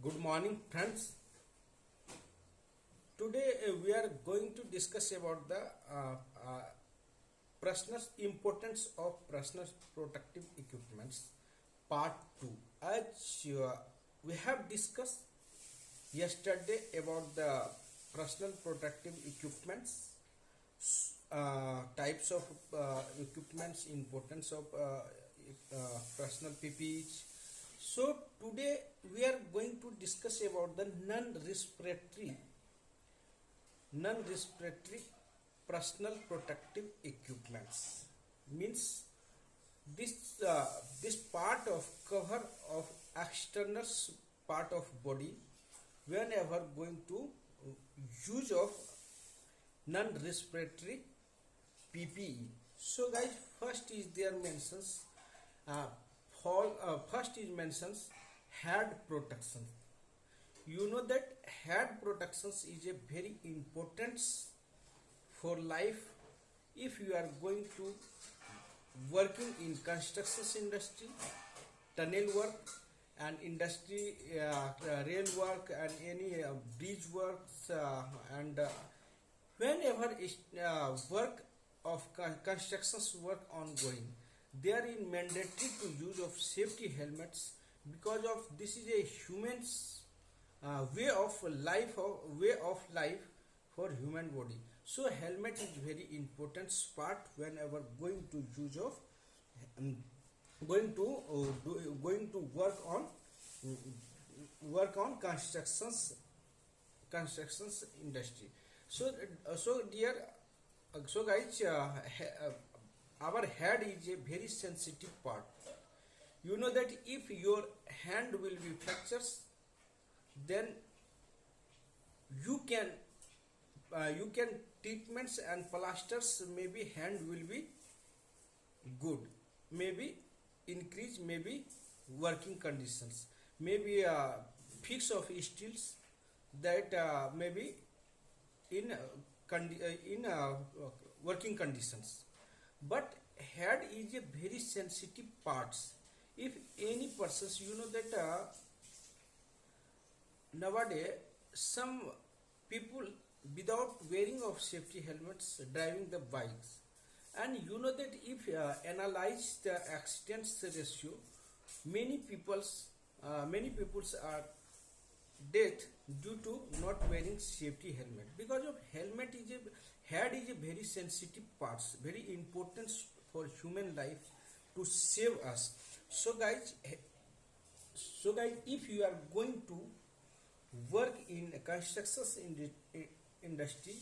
Good morning, friends. Today we are going to discuss about the personal importance of personal protective equipments, part 2. As we have discussed yesterday about the personal protective equipments, types of equipments, importance of personal PPEs. So today we are going to discuss about the non-respiratory personal protective equipments. Means this part of cover of external part of body whenever going to use of non-respiratory PPE. So guys, first is there mentions uh, first is mentions head protection. You know that head protections is a very important for life. If you are going to working in construction industry, tunnel work and industry, rail work and any bridge works, and whenever is work of constructions work ongoing, they are in mandatory to use of safety helmets, because of this is a human's way of life for human body. So helmet is very important part whenever going to use of um, going to work on constructions industry. So dear, so guys, our head is a very sensitive part. You know that if your hand will be fractures, then you can treatments and plasters, maybe hand will be good, maybe increase, maybe working conditions, maybe fix of steels, that maybe in working conditions. But head is a very sensitive parts. If any persons, you know that nowadays some people without wearing of safety helmets driving the bikes, and you know that if analyze the accidents ratio, many people's are death due to not wearing safety helmet, because of helmet is a head is a very sensitive parts, very important for human life to save us. So guys, if you are going to work in a construction industry,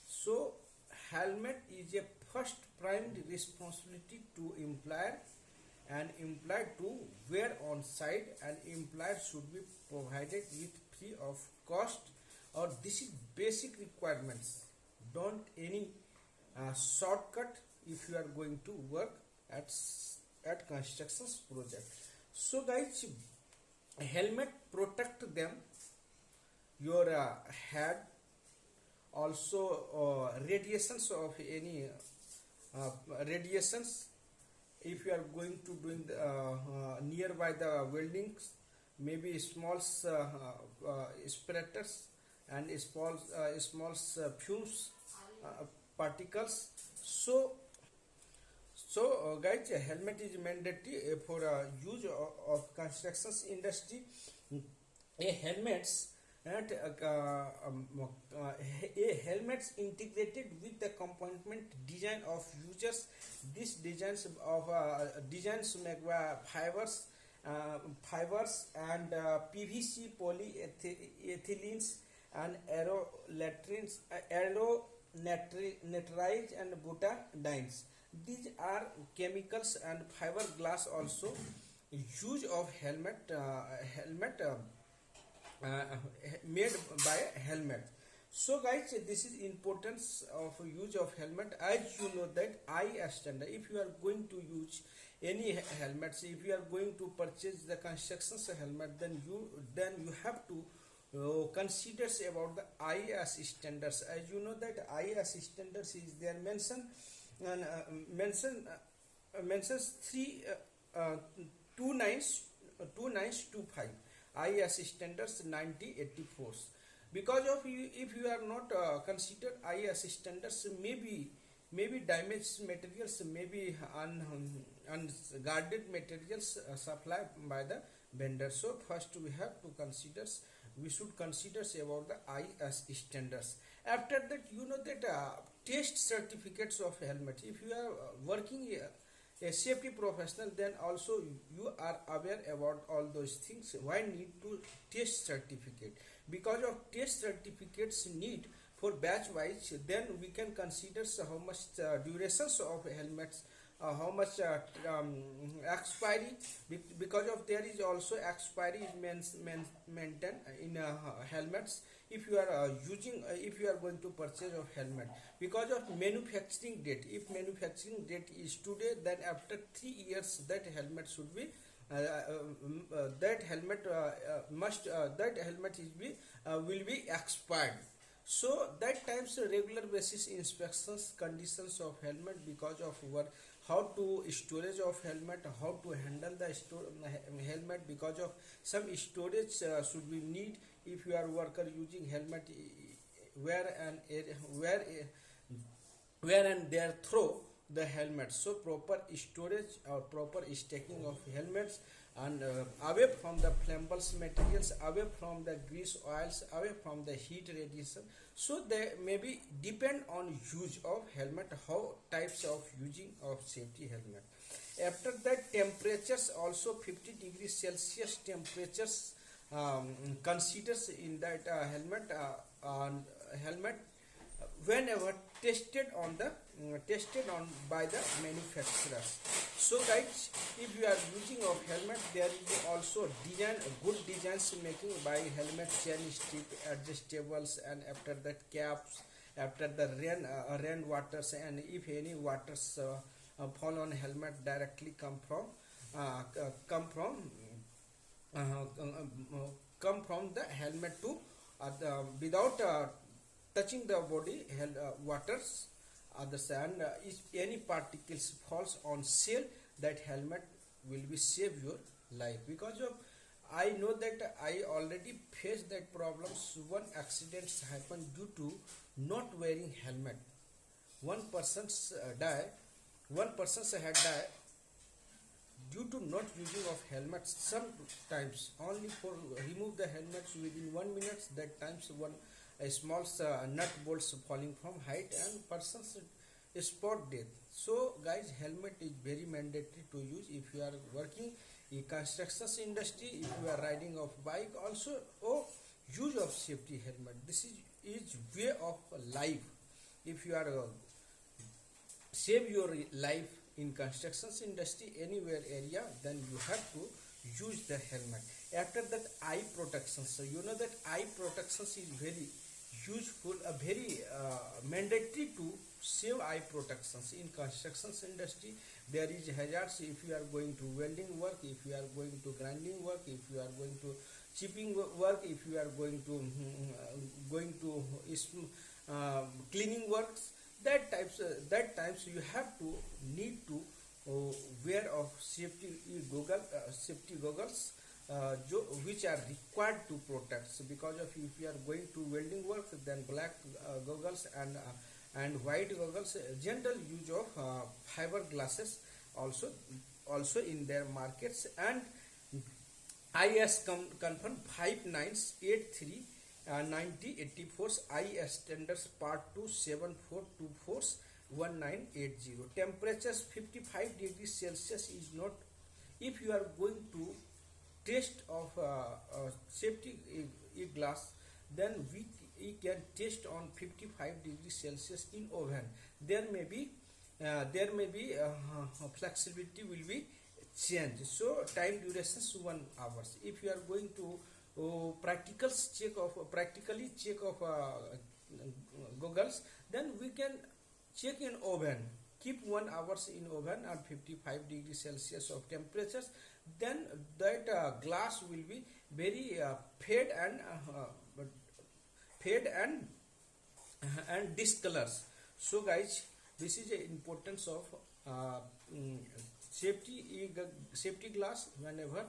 so helmet is a first primary responsibility to employer, and employer to wear on site, and employer should be provided with free of cost, or this is basic requirements. Don't any shortcut if you are going to work at constructions project. So guys, helmet protect them your head, also radiations of any radiations. If you are going to doing the, nearby the weldings, maybe small spreaders and small fumes, particles. So guys, helmet is mandatory for use of constructions industry. A helmets and a helmets integrated with the compartment design of users. These designs make fibers and PVC, polyethylenes and aeronatride and butadiene. These are chemicals, and fiberglass also use of helmet made by helmet. So guys, this is importance of use of helmet. As you know that eye standard, if you are going to use any helmets, if you are going to purchase the constructions helmet, then you have to consider about the IS standards. As you know that IS standards is there mentioned, and mentions 2925. IS standards 9084. Because of you, if you are not considered IS standards, maybe damaged materials, maybe unguarded materials supplied by the vendor. So first we should consider about the IS standards. After that, you know that test certificates of helmet. If you are working a safety professional, then also you are aware about all those things. Why need to test certificate? Because of test certificates need for batch wise, then we can consider how much durations of helmets, how much expiry, because of there is also expiry is maintained in helmets. If you are if you are going to purchase of helmet, because of manufacturing date, if manufacturing date is today, then after 3 years that helmet should be that helmet will be expired. So that times regular basis inspections conditions of helmet, because of what, how to storage of helmet, how to handle the helmet, because of some storage should be need. If you are worker using helmet, where and there throw the helmet, so proper storage or proper stacking of helmets, and away from the flammable materials, away from the grease oils, away from the heat radiation. So they maybe depend on use of helmet, how types of using of safety helmet. After that, temperatures also 50 degrees Celsius temperatures considers in that helmet whenever tested on by the manufacturers. So guys, if you are using of helmet, there is also good designs making by helmet chain strip adjustables, and after that caps, after the rain waters, and if any waters fall on helmet, directly come from the helmet to without touching the body waters the sand. If any particles falls on sail, that helmet will be save your life. Because of I know that I already faced that problems. One accidents happened due to not wearing helmet. One person's one person's had died due to not using of helmets. Sometimes only for remove the helmets within 1 minute, that times one a small nut bolts falling from height and person's spot death. So guys, helmet is very mandatory to use if you are working in constructions industry, if you are riding of bike also. Use of safety helmet, this is way of life. If you are save your life in constructions industry anywhere area, then you have to use the helmet. After that, eye protection. So you know that eye protection is very useful, very mandatory to save eye protections in constructions industry. There is hazards if you are going to welding work, if you are going to grinding work, if you are going to chipping work, if you are going to cleaning works. That times you have to need to wear of safety goggles which are required to protect. So because of if you are going to welding work, then black goggles and white goggles. General use of fiber glasses also in their markets. And IS confirm 5983 9084 IS standards part 2 7424 1980. Temperatures 55 degrees Celsius is not. If you are going to test of safety glass, then we can test on 55 degrees Celsius in oven. There may be flexibility will be changed. So time duration is 1 hour. If you are going to practically check of goggles, then we can check in oven. Keep 1 hour in oven at 55 degrees Celsius of temperatures. Then that glass will be very fade and discolors. So guys, this is the importance of safety glass whenever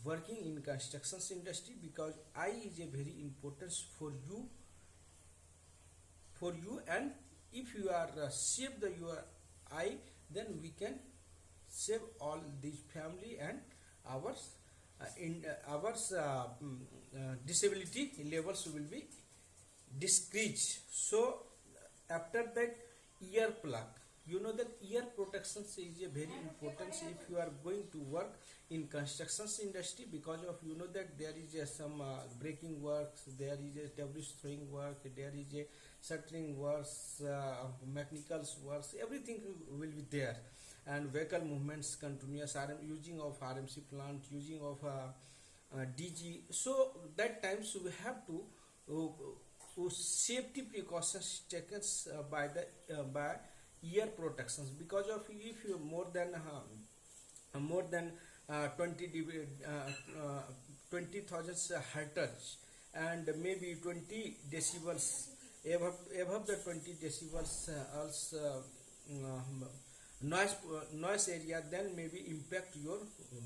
working in constructions industry, because eye is a very important for you, and if you are save your eye, then we can save all the family and ours in ours disability levels will be decreased. So after that, ear plug, you know that ear protection is a very important if you are going to work in constructions industry, because of you know that there is some breaking works, there is a debris throwing work, there is a shuttering works, mechanical works, everything will be there, and vehicle movements continuous using of RMC plant, using of DG. So that times we have to safety precautions taken by the by ear protections, because of if you more than 20,000 hertz and maybe 20 decibels, above the 20 decibels also noise area, then maybe impact your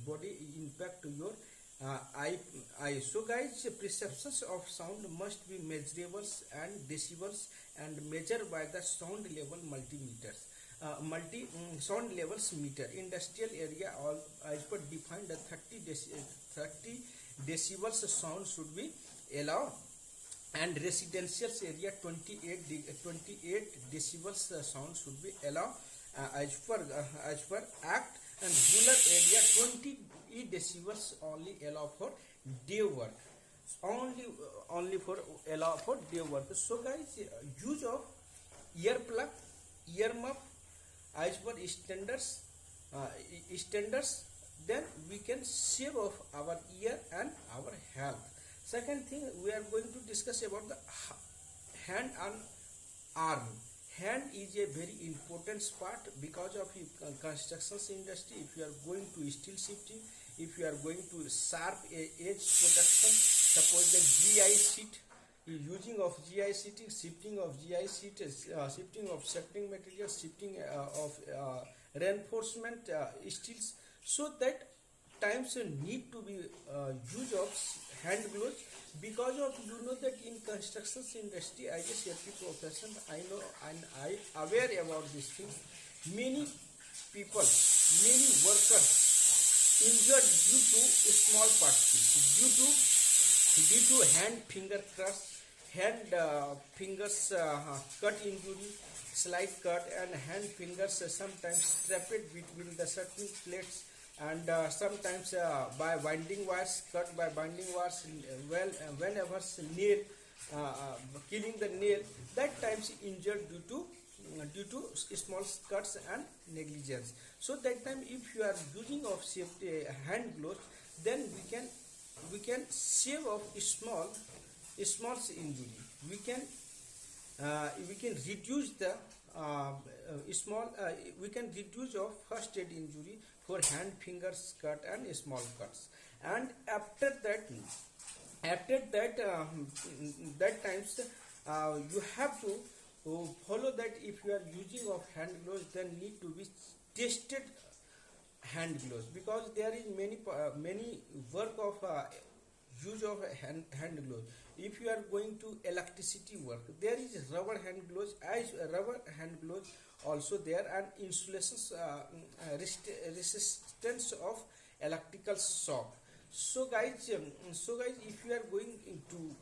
body, impact your eye. So guys, perceptions of sound must be measurables and decibels, and measured by the sound level multimeters, sound levels meter. Industrial area all as per defined the 30 decibels sound should be allowed, and residential area 28 decibels sound should be allowed as per act, and rural area 20 decibels only allow for day work, only for allow for day work. So guys, use of ear plug, ear muff as per standards, then we can save of our ear and our health. Second thing, we are going to discuss about the hand and arm. Hand is a very important part, because of constructions industry. If you are going to steel shifting, if you are going to sharp edge protection, suppose the GI sheet, using of GI sheeting, shifting of GI sheet, shifting of shifting material, shifting of reinforcement steels. So that times need to be use of hand gloves, because of you know that in constructions industry as a safety profession, I know and I aware about these things. Many people, many workers injured due to small parts, due to hand finger crush, hand fingers cut injury, slight cut, and hand fingers sometimes trapped between the certain plates, and sometimes by binding wires, cut by binding wires, well, whenever nail killing the nail, that times injured due to small cuts and negligence. So that time, if you are using of safety hand gloves, then we can save of small injury. We can reduce the we can reduce of first aid injury for hand fingers cut and small cuts. And after that that times you have to follow that if you are using of hand gloves, then need to be tested hand gloves, because there is many work of use of hand gloves. If you are going to electricity work, there is rubber hand gloves, as rubber hand gloves also there, and insulations resistance of electrical shock. So guys, if you are going to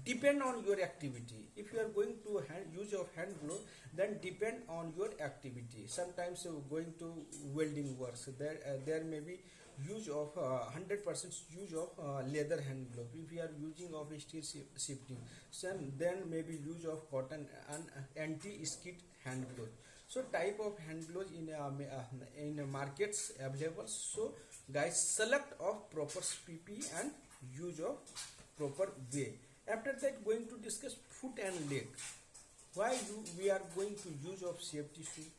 depend on your activity, if you are going to use of hand glove, then depend on your activity. Sometimes going to welding works, there may be use of 100% use of leather hand glove. If you are using of steel shifting, then maybe use of cotton and anti-skid hand glove. So type of hand gloves in markets available. So guys, select of proper PP and use of proper way. After that, going to discuss foot and leg. Why we are going to use of safety shoe?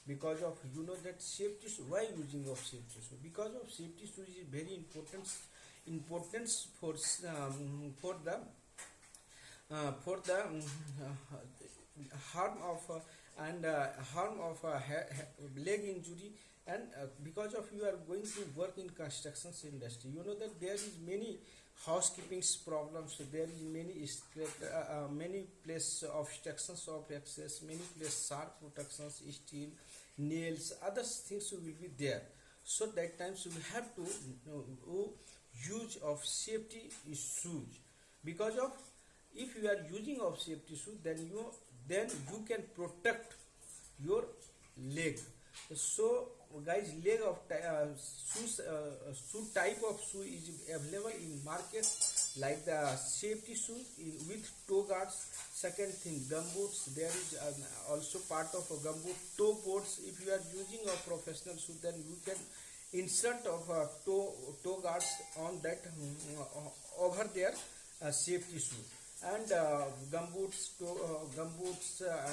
Because of you know that safety shoe. Why using of safety shoe? Because of safety shoe is very important for the harm of and harm of leg injury, and because of you are going to work in constructions industry, you know that there is many housekeeping problems, there is many place obstructions of access, many place sharp protections, steel, nails, other things will be there. So that times we have to use of safety shoes, because of if you are using of safety shoe, then you can protect your leg. So guys, leg of shoe type of shoe is available in market, like the safety shoe with toe guards. Second thing, gumboots. There is also part of a gumboot. Toe boards. If you are using a professional shoe, then you can insert of toe guards on that over their safety shoe. And gumboots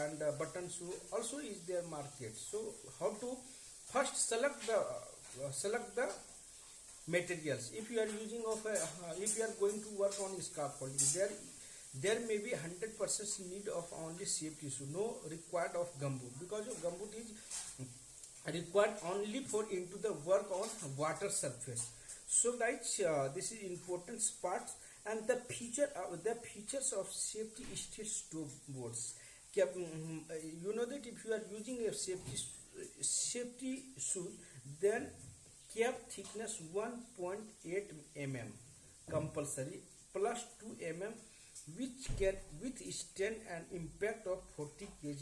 and button shoe also is their market. So how to first select the materials. If you are using if you are going to work on scaffolding, there may be 100% need of only safety shoe, no required of gumboot, because of gumboot is required only for into the work on water surface. So guys, this is important part. And the features of safety steel stove boards. You know that if you are using a safety shoe, then cap thickness 1.8 mm compulsory, plus 2 mm, which can withstand an impact of 40 kg.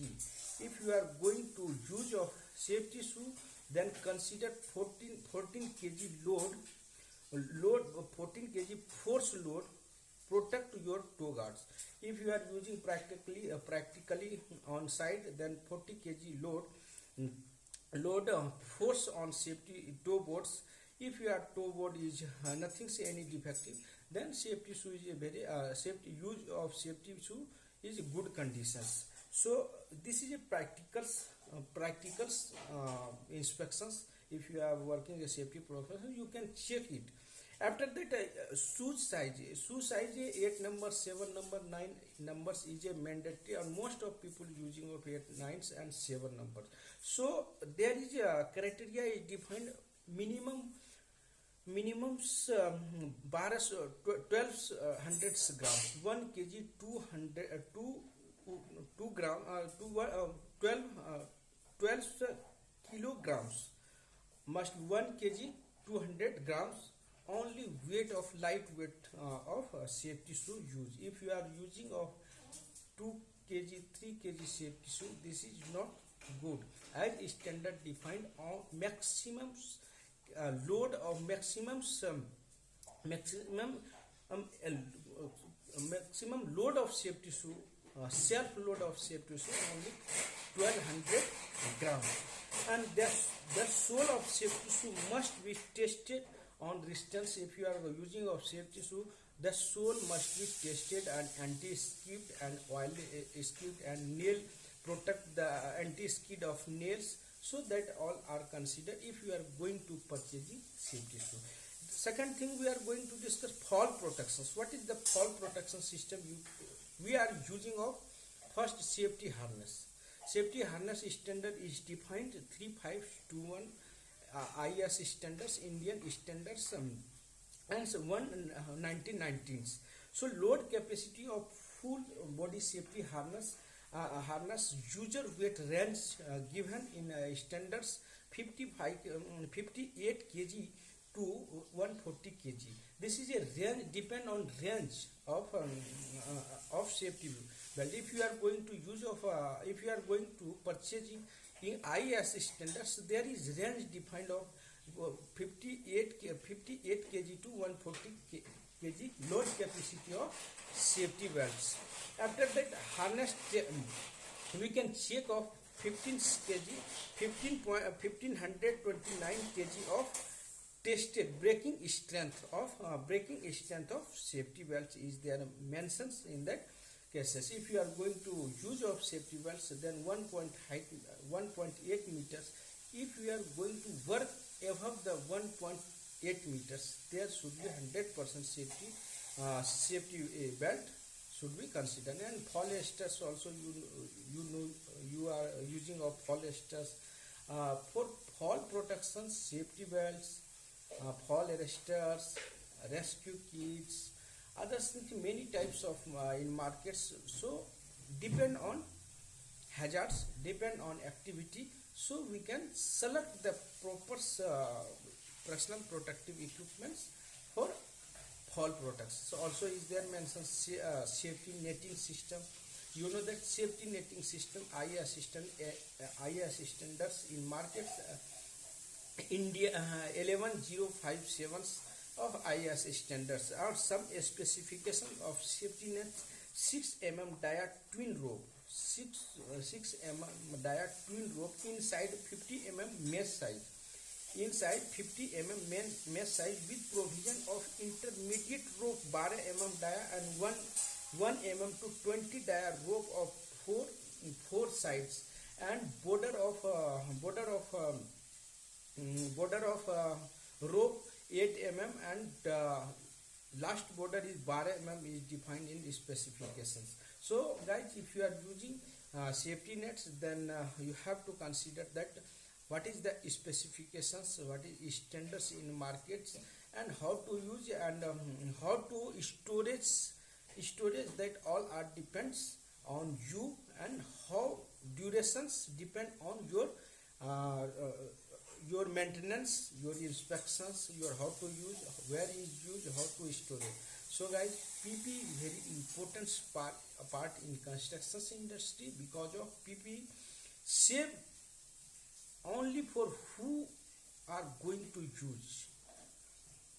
If you are going to use of safety shoe, then consider 14 kg load 14 kg force load protect your toe guards. If you are using practically on site, then 40 kg load force on safety toe boards. If your toe board is nothing say any defective, then safety shoe is a very safety use of safety shoe is good conditions. So this is a practicals inspections. If you are working a safety professional, you can check it. After that, shoe size 8 number, 7 number, 9 numbers is a mandatory, and most of people using of 8 9s and 7 numbers. So there is a criteria is defined. Minimums 1200 grams, 1 kg 2 gram 12 kilograms, must 1 kg 200 grams only weight of lightweight of safety shoe use. If you are using of 2 kg 3 kg safety shoe, this is not good, as standard defined on maximum load of maximum load of safety shoe, self load of safety shoe only 1200 grams. And the sole of safety shoe must be tested on resistance. If you are using of safety shoe, the sole must be tested and anti-skid and oil skid and nail protect the anti-skid of nails. So that all are considered if you are going to purchasing safety shoe. Second thing, we are going to discuss fall protections. What is the fall protection system we are using of? First, safety harness. Safety harness standard is defined 3521 IS standards, Indian standards, and 1919. So load capacity of full body safety harness user weight range given in standards 58 kg to 140 kg. This is a range, depend on range of safety belt. If you are going to use of if you are going to purchasing in IS standards, there is range defined of 58 kg to 140 kg load capacity of safety belts. After that, harness we can check of 1529 kg of tested braking strength of safety belts is there mentions in that cases. If you are going to use of safety belts, then 1.8 meters. If you are going to work above the 1.8 meters, there should be 100% safety belt should be considered. And polyesters also, you know, you are using of polyesters for fall protection, safety belts, fall arresters, rescue kits, others things, many types of in markets. So depend on hazards, depend on activity, so we can select the proper personal protective equipments for fall protection. So also is there mentioned safety netting system. You know that safety netting system, IA standards in markets, India 11057 of IS standards are some specification of safety net. 6 dia twin rope, 6 dia twin rope inside 50 mesh size, inside 50 mesh size with provision of intermediate rope 12 dia and 1 to 20 dia rope of four sides, and border of rope 8 and last border is 12 is defined in the specifications. So guys, if you are using safety nets, then you have to consider that what is the specifications, what is standards in markets, and how to use, and how to storage that all are depends on you, and how durations depend on your maintenance, your inspections, your how to use, where is used, how to store it. So guys, PP is very important part in construction industry, because of PP save only for who are going to use,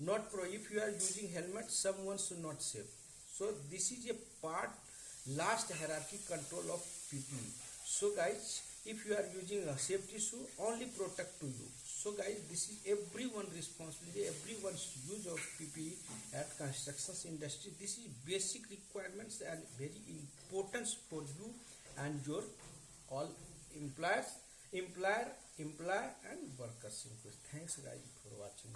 not pro. If you are using helmet, someone should not save. So this is a part, last hierarchy control of PP. So guys, if you are using a safety shoe, only protect to you. So guys, this is everyone responsibility, everyone's use of PPE at construction industry. This is basic requirements and very important for you and your all employer and workers. Thanks guys for watching.